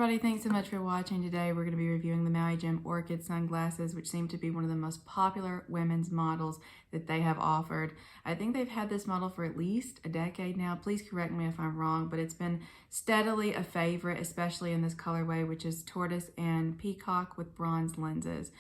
everybody, thanks so much for watching. Today we're going to be reviewing the mauijim Orchid sunglasses, which seem to be one of the most popular women's models that they have offered. I think they've had this model for at least a decade now. Please correct me if I'm wrong, but it's been steadily a favorite, especially in this colorway, which is tortoise and peacock with bronze lenses.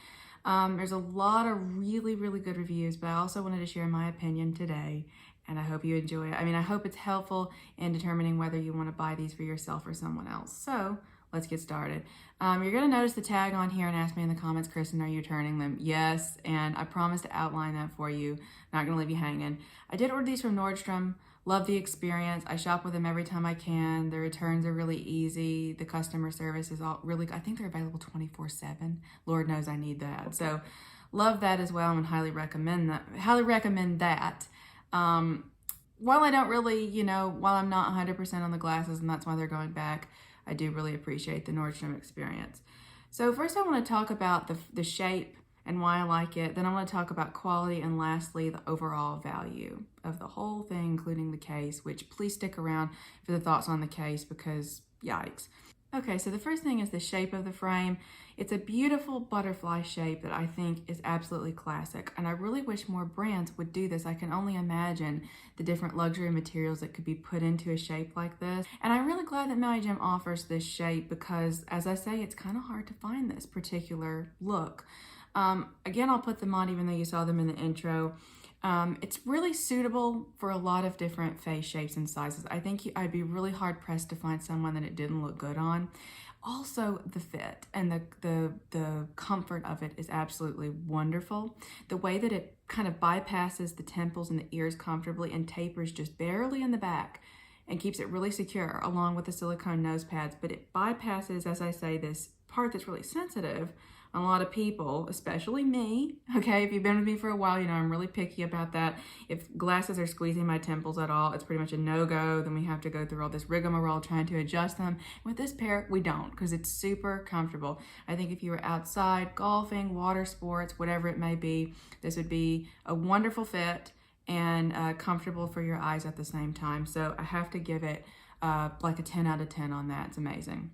There's a lot of really good reviews, but I also wanted to share my opinion today, and I hope you enjoy it. I mean, I hope it's helpful in determining whether you want to buy these for yourself or someone else. So let's get started. You're going to notice the tag on here and ask me in the comments, Kristen, are you returning them? Yes, and I promise to outline that for you. Not going to leave you hanging. I did order these from Nordstrom. Love the experience. I shop with them every time I can. The returns are really easy. The customer service is all really good. I think they're available 24/7. Lord knows I need that. So love that as well and highly recommend that. While I don't really, while I'm not 100% on the glasses and that's why they're going back, I do really appreciate the Nordstrom experience. So first I want to talk about the shape and why I like it. Then I want to talk about quality, and lastly, the overall value of the whole thing, including the case, which please stick around for the thoughts on the case because yikes. Okay, so the first thing is the shape of the frame. It's a beautiful butterfly shape that I think is absolutely classic, and I really wish more brands would do this. I can only imagine the different luxury materials that could be put into a shape like this. And I'm really glad that mauijim offers this shape because, as I say, it's kind of hard to find this particular look. Again, I'll put them on even though you saw them in the intro. It's really suitable for a lot of different face shapes and sizes. I think I'd be really hard pressed to find someone that it didn't look good on. Also, the fit and the comfort of it is absolutely wonderful. The way that it kind of bypasses the temples and the ears comfortably and tapers just barely in the back and keeps it really secure along with the silicone nose pads, but it bypasses, as I say, this part that's really sensitive on a lot of people, especially me. Okay, if you've been with me for a while, you know I'm really picky about that. If glasses are squeezing my temples at all, it's pretty much a no-go. Then we have to go through all this rigmarole trying to adjust them. With this pair, we don't, because it's super comfortable. I think if you were outside golfing, water sports, whatever it may be, this would be a wonderful fit and comfortable for your eyes at the same time. So I have to give it like a 10 out of 10 on that. It's amazing.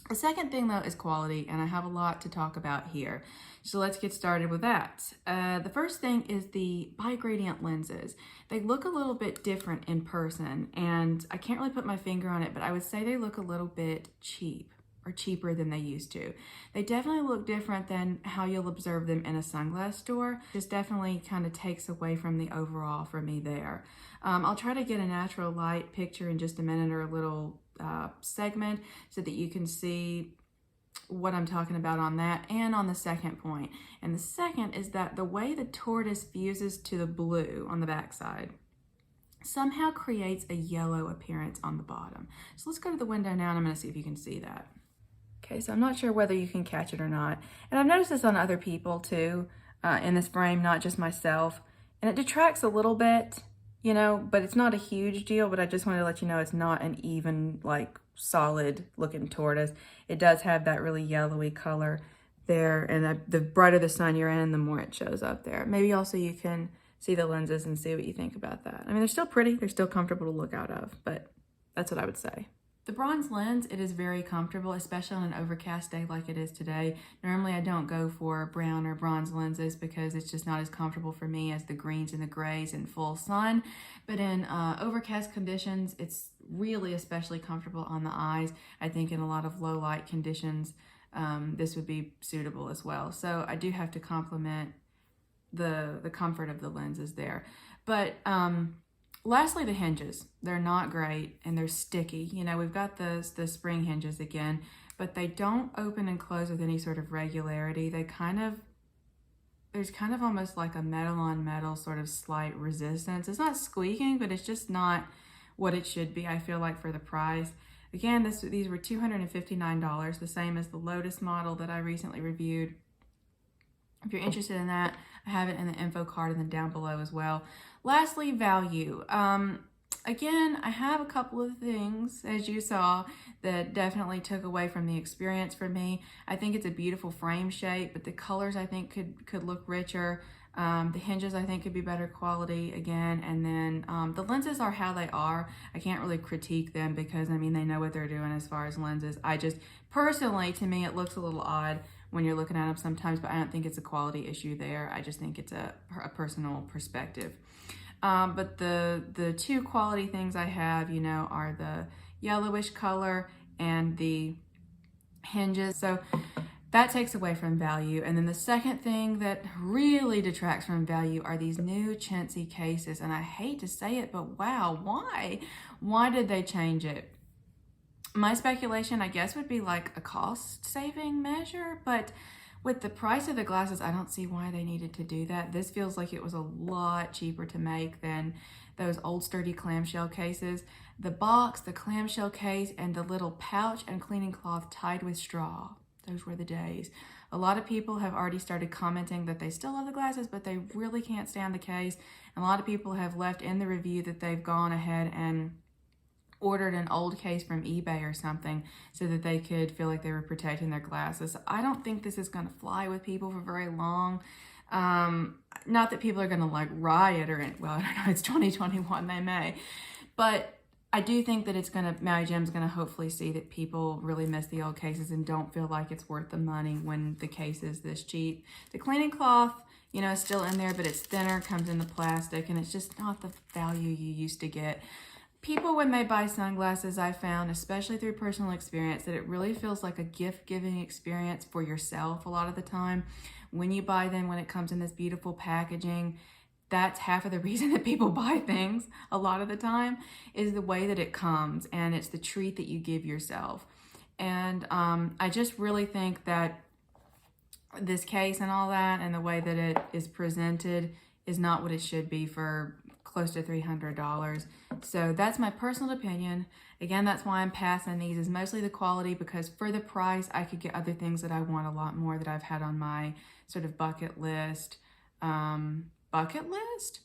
The second thing, though, is quality, and I have a lot to talk about here. So let's get started with that. The first thing is the bi-gradient lenses. They look a little bit different in person, and I can't really put my finger on it, but I would say they look a little bit cheap or cheaper than they used to. They definitely look different than how you'll observe them in a sunglass store. Just definitely kind of takes away from the overall for me there. I'll try to get a natural light picture in just a minute or a little segment so that you can see what I'm talking about on that and on the second point. And the second is that the way the tortoise fuses to the blue on the backside somehow creates a yellow appearance on the bottom. So let's go to the window now and I'm going to see if you can see that. Okay, so I'm not sure whether you can catch it or not. And I've noticed this on other people too, in this frame, not just myself. And it detracts a little bit, but it's not a huge deal, but I just wanted to let you know it's not an even, like, solid looking tortoise. It does have that really yellowy color there, and the brighter the sun you're in, the more it shows up there. Maybe also you can see the lenses and see what you think about that. I mean, they're still pretty, they're still comfortable to look out of, but that's what I would say. The bronze lens, it is very comfortable, especially on an overcast day like it is today. Normally I don't go for brown or bronze lenses because it's just not as comfortable for me as the greens and the grays in full sun. But in overcast conditions, it's really especially comfortable on the eyes. I think in a lot of low light conditions, this would be suitable as well. So I do have to compliment the comfort of the lenses there. But lastly, the hinges. They're not great and they're sticky. We've got the spring hinges again, but they don't open and close with any sort of regularity. There's kind of almost like a metal on metal sort of slight resistance. It's not squeaking, but it's just not what it should be, I feel like, for the price. Again, these were $259, the same as the Lotus model that I recently reviewed. If you're interested in that, I have it in the info card and then down below as well. Lastly, value. Again, I have a couple of things, as you saw, that definitely took away from the experience for me. I think it's a beautiful frame shape, but the colors I think could look richer. The hinges I think could be better quality again, and then the lenses are how they are. I can't really critique them because I mean they know what they're doing as far as lenses. I just personally, to me, it looks a little odd when you're looking at them sometimes, but I don't think it's a quality issue there. I just think it's a personal perspective. But the two quality things I have, you know, are the yellowish color and the hinges. So that takes away from value. And then the second thing that really detracts from value are these new chintzy cases. And I hate to say it, but wow, why? Why did they change it? My speculation, I guess, would be like a cost-saving measure, but with the price of the glasses, I don't see why they needed to do that. This feels like it was a lot cheaper to make than those old sturdy clamshell cases. The box, the clamshell case, and the little pouch and cleaning cloth tied with straw. Those were the days. A lot of people have already started commenting that they still love the glasses, but they really can't stand the case. And a lot of people have left in the review that they've gone ahead and ordered an old case from eBay or something so that they could feel like they were protecting their glasses. I don't think this is going to fly with people for very long. Not that people are going to like riot or, well, I don't know, it's 2021, they may. But I do think that it's going to, MauiJim's going to hopefully see that people really miss the old cases and don't feel like it's worth the money when the case is this cheap. The cleaning cloth, you know, is still in there, but it's thinner, comes in the plastic, and it's just not the value you used to get. People, when they buy sunglasses, I found, especially through personal experience, that it really feels like a gift-giving experience for yourself a lot of the time. When you buy them, when it comes in this beautiful packaging, that's half of the reason that people buy things a lot of the time, is the way that it comes, and it's the treat that you give yourself. And I just really think that this case and all that and the way that it is presented is not what it should be for close to $300. So that's my personal opinion. Again, that's why I'm passing these, is mostly the quality, because for the price I could get other things that I want a lot more that I've had on my sort of bucket list. Bucket list?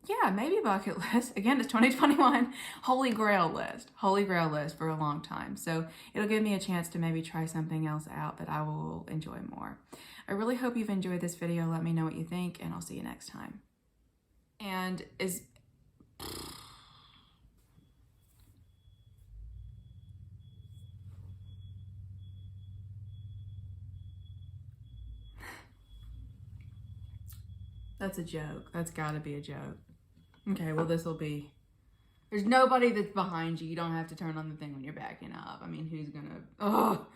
Yeah, maybe bucket list. Again, it's 2021. Holy grail list for a long time. So it'll give me a chance to maybe try something else out that I will enjoy more. I really hope you've enjoyed this video. Let me know what you think, and I'll see you next time. And that's a joke. That's gotta be a joke. Okay, well, this will be, there's nobody that's behind you. You don't have to turn on the thing when you're backing up. I mean, who's gonna, oh.